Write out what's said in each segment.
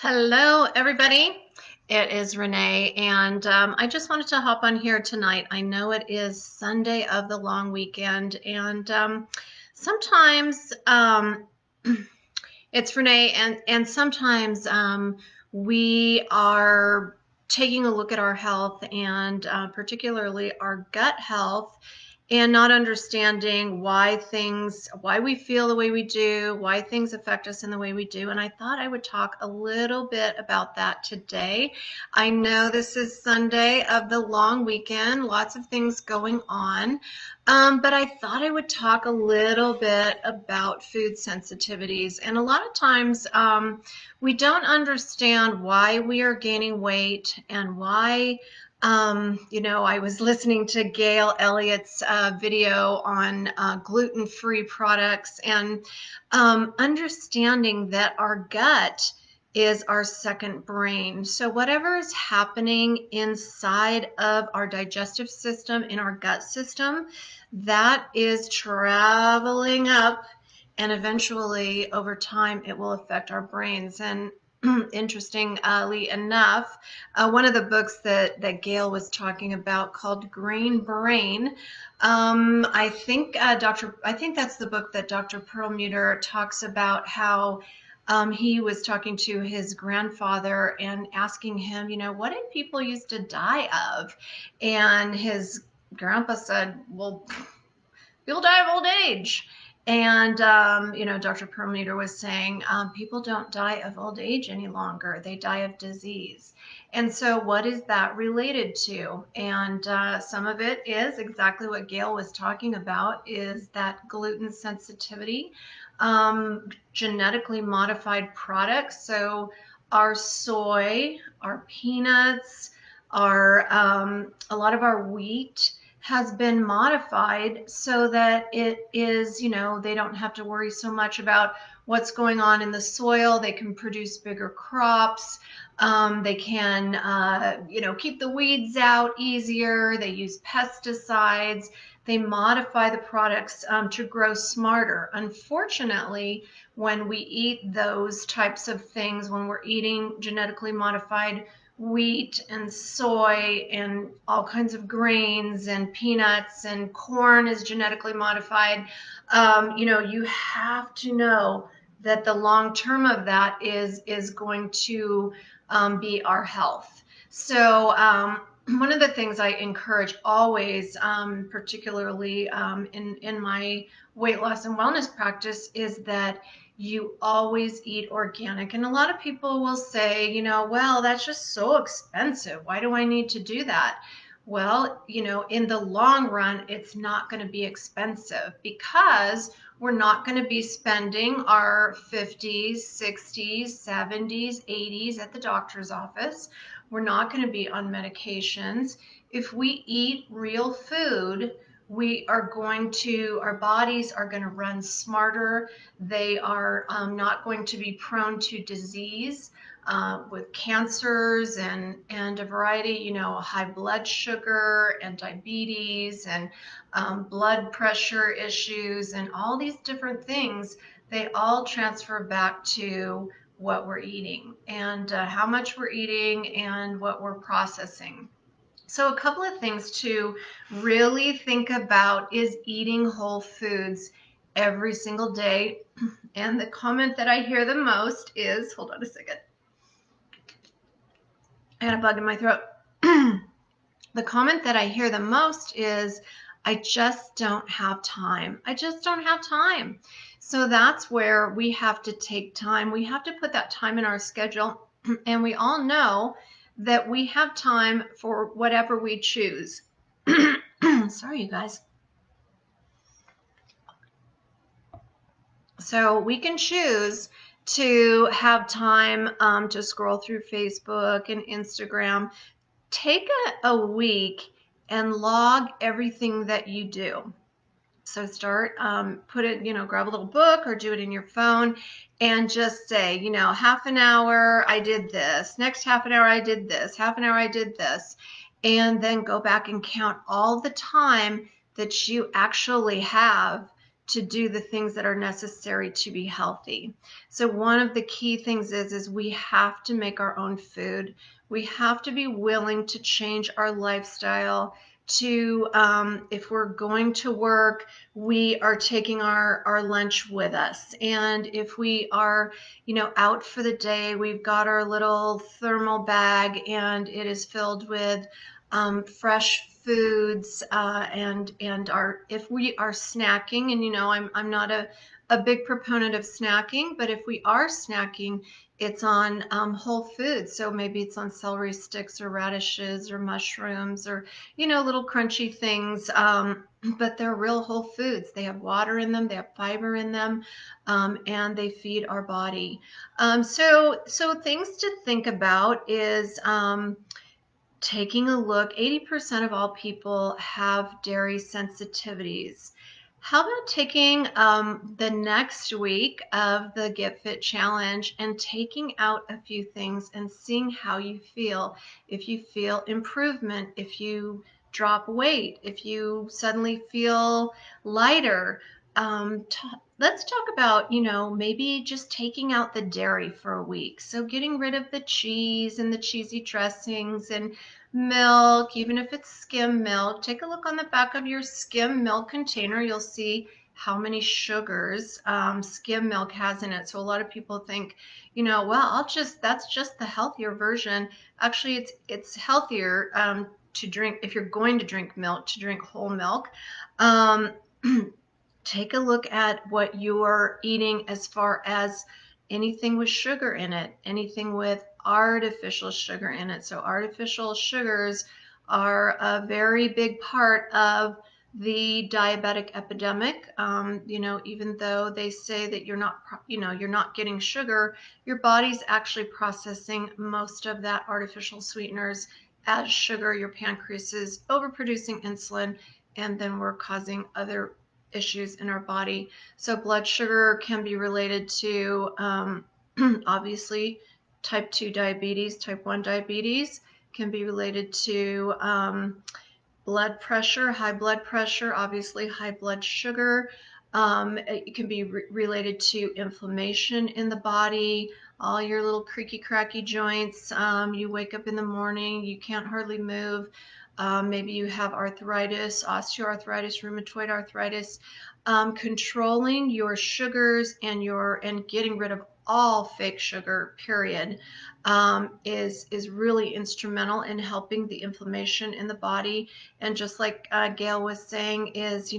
Hello, everybody. It is Renee, and I just wanted to hop on here tonight. I know it is Sunday of the long weekend, and sometimes it's Renee, and sometimes we are taking a look at our health and particularly our gut health and not understanding why we feel the way we do, why things affect us in the way we do. And I thought I would talk a little bit about that today. I know this is Sunday of the long weekend, lots of things going on. But I thought I would talk a little bit about food sensitivities. And a lot of times we don't understand why we are gaining weight and why I was listening to Gail Elliott's video on gluten-free products and understanding that our gut is our second brain. So whatever is happening inside of our digestive system, in our gut system, that is traveling up, and eventually over time it will affect our brains. And interestingly enough, one of the books that Gail was talking about called Green Brain. I think that's the book that Dr. Perlmutter talks about how he was talking to his grandfather and asking him, what did people used to die of? And his grandpa said, well, people die of old age. And, Dr. Perlmutter was saying people don't die of old age any longer. They die of disease. And so what is that related to? And some of it is exactly what Gail was talking about, is that gluten sensitivity, genetically modified products. So our soy, our peanuts, a lot of our wheat has been modified so that it is, they don't have to worry so much about what's going on in the soil. They can produce bigger crops. They can, keep the weeds out easier. They use pesticides. They modify the products to grow smarter. Unfortunately, when we eat those types of things, when we're eating genetically modified wheat and soy and all kinds of grains and peanuts and corn is genetically modified, you have to know that the long term of that is going to be our health. So one of the things I encourage always, particularly in my weight loss and wellness practice, is that you always eat organic. And a lot of people will say, well, that's just so expensive. Why do I need to do that? Well, in the long run, it's not going to be expensive because we're not going to be spending our 50s, 60s, 70s, 80s at the doctor's office. We're not going to be on medications. If we eat real food, our bodies are going to run smarter. They are not going to be prone to disease with cancers and a variety, high blood sugar and diabetes and blood pressure issues and all these different things. They all transfer back to what we're eating and how much we're eating and what we're processing. So a couple of things to really think about is eating whole foods every single day. And the comment that I hear the most is, hold on a second, I got a bug in my throat. The comment that I hear the most is, I just don't have time. I just don't have time. So that's where we have to take time. We have to put that time in our schedule. And we all know that we have time for whatever we choose. Sorry, you guys. So we can choose to have time to scroll through Facebook and Instagram. Take a week and log everything that you do. So start, grab a little book or do it in your phone and just say, half an hour I did this, next half an hour I did this, half an hour I did this, and then go back and count all the time that you actually have to do the things that are necessary to be healthy. So one of the key things is we have to make our own food. We have to be willing to change our lifestyle to, if we're going to work, we are taking our lunch with us. And if we are, out for the day, we've got our little thermal bag and it is filled with fresh foods, and our, if we are snacking, and I'm not a big proponent of snacking, but if we are snacking, it's on whole foods. So maybe it's on celery sticks or radishes or mushrooms or little crunchy things, but they're real whole foods. They have water in them, they have fiber in them, and they feed our body. So things to think about is, taking a look. 80% of all people have dairy sensitivities. How about taking the next week of the Get Fit Challenge and taking out a few things and seeing how you feel? If you feel improvement, if you drop weight, if you suddenly feel lighter, let's talk about, maybe just taking out the dairy for a week. So getting rid of the cheese and the cheesy dressings and milk, even if it's skim milk. Take a look on the back of your skim milk container. You'll see how many sugars skim milk has in it. So a lot of people think, well, that's just the healthier version. Actually, it's healthier to drink, if you're going to drink milk, to drink whole milk. Um, Take a look at what you're eating as far as anything with sugar in it, anything with artificial sugar in it. So artificial sugars are a very big part of the diabetic epidemic. Even though they say that you're not getting sugar, your body's actually processing most of that artificial sweeteners as sugar. Your pancreas is overproducing insulin, and then we're causing other issues in our body. So blood sugar can be related to, obviously, type 2 diabetes, type 1 diabetes can be related to blood pressure, high blood pressure, obviously high blood sugar. It can be related to inflammation in the body, all your little creaky cracky joints. You wake up in the morning, you can't hardly move. Maybe you have arthritis, osteoarthritis, rheumatoid arthritis. Controlling your sugars and getting rid of all fake sugar, period, is really instrumental in helping the inflammation in the body. And just like Gail was saying, is,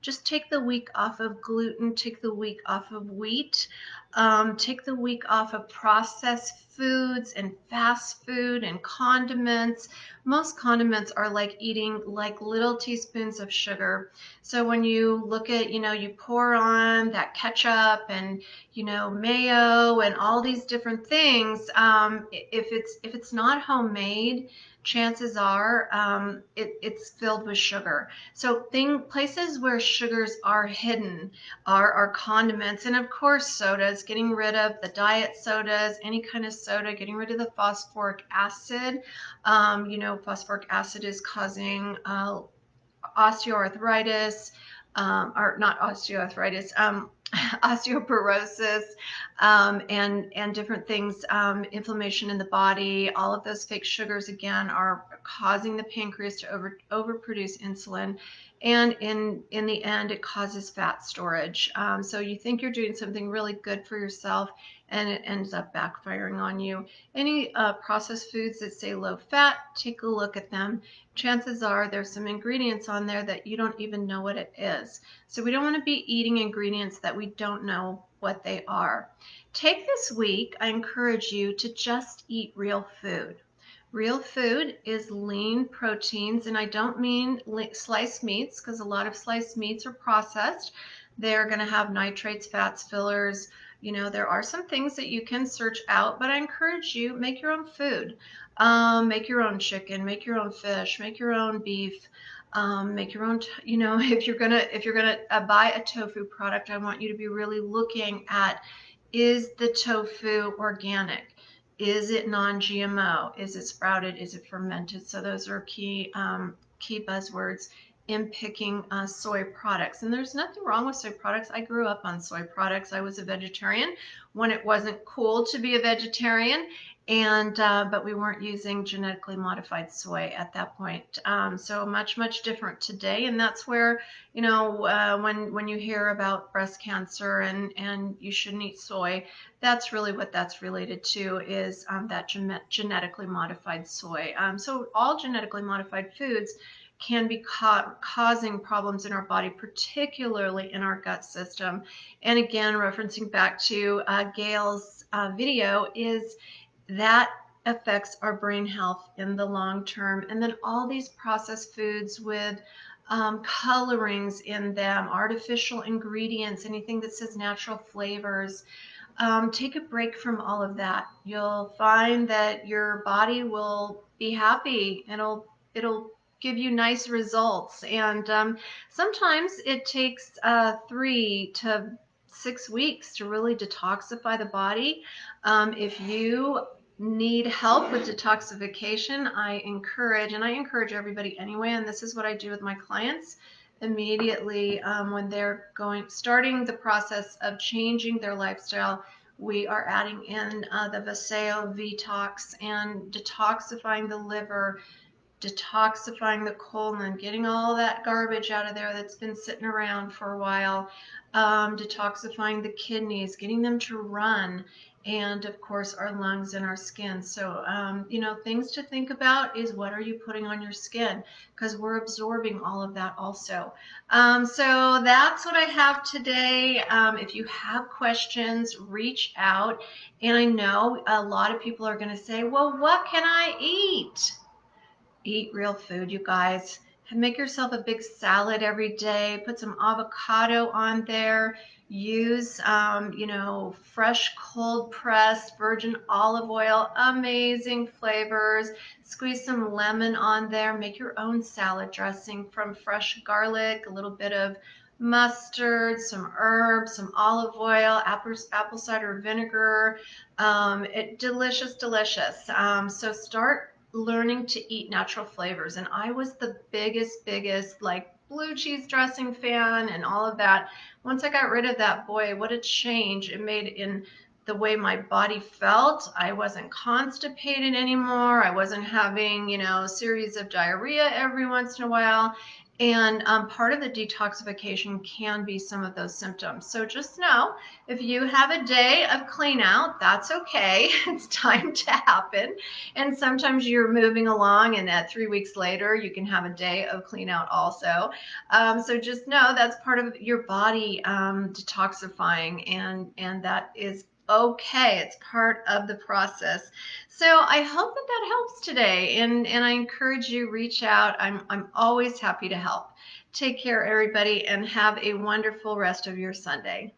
just take the week off of gluten, take the week off of wheat, take the week off of processed foods and fast food and condiments. Most condiments are like eating like little teaspoons of sugar. So when you look at, you pour on that ketchup and, mayo and all these different things, if it's not homemade, chances are it's filled with sugar. So places where sugars are hidden are condiments, and of course sodas. Getting rid of the diet sodas, any kind of soda, getting rid of the phosphoric acid. Phosphoric acid is causing osteoarthritis, or not osteoarthritis, osteoporosis, and different things, inflammation in the body. All of those fake sugars, again, are causing the pancreas to overproduce insulin, and in the end, it causes fat storage. So you think you're doing something really good for yourself, and it ends up backfiring on you. Any processed foods that say low fat, take a look at them. Chances are there's some ingredients on there that you don't even know what it is. So we don't want to be eating ingredients that we don't know what they are. Take this week, I encourage you to just eat real food. Real food is lean proteins, and I don't mean sliced meats, because a lot of sliced meats are processed. They're going to have nitrates, fats, fillers. There are some things that you can search out, but I encourage you, make your own food. Make your own chicken, make your own fish, make your own beef, make your own, if you're gonna buy a tofu product, I want you to be really looking at, is the tofu organic? Is it non-GMO? Is it sprouted? Is it fermented? So those are key buzzwords. in picking soy products. And there's nothing wrong with soy products. I grew up on soy products. I was a vegetarian when it wasn't cool to be a vegetarian, and but we weren't using genetically modified soy at that point. So much different today, and that's where, you know, when you hear about breast cancer and you shouldn't eat soy, that's really what that's related to, is that genetically modified soy. So all genetically modified foods can be causing problems in our body, particularly in our gut system. And again, referencing back to Gail's video, is that affects our brain health in the long term. And then all these processed foods with colorings in them, artificial ingredients, anything that says natural flavors. Take a break from all of that. You'll find that your body will be happy. It'll give you nice results. And sometimes it takes 3 to 6 weeks to really detoxify the body. If you need help with detoxification, I encourage everybody anyway, and this is what I do with my clients immediately when they're starting the process of changing their lifestyle. We are adding in the Vaseo Vitox and detoxifying the liver, detoxifying the colon, getting all that garbage out of there that's been sitting around for a while, detoxifying the kidneys, getting them to run, and of course our lungs and our skin. So, you know, things to think about is, what are you putting on your skin? Because we're absorbing all of that also. So that's what I have today. If you have questions, reach out. And I know a lot of people are going to say, well, what can I eat? Eat real food, you guys. Make yourself a big salad every day. Put some avocado on there. Use, you know, fresh cold pressed virgin olive oil. Amazing flavors. Squeeze some lemon on there. Make your own salad dressing from fresh garlic, a little bit of mustard, some herbs, some olive oil, apple cider vinegar. Delicious. So start learning to eat natural flavors. And I was the biggest like blue cheese dressing fan and all of that. Once I got rid of that, boy, what a change it made in the way my body felt. I wasn't constipated anymore. I wasn't having, you know, a series of diarrhea every once in a while. And part of the detoxification can be some of those symptoms. So just know, if you have a day of clean out, that's okay. It's time to happen. And sometimes you're moving along, and at 3 weeks later, you can have a day of clean out also. So just know that's part of your body detoxifying, and that is okay. It's part of the process. So I hope that that helps today, and I encourage you, reach out. I'm always happy to help. Take care, everybody, and have a wonderful rest of your Sunday.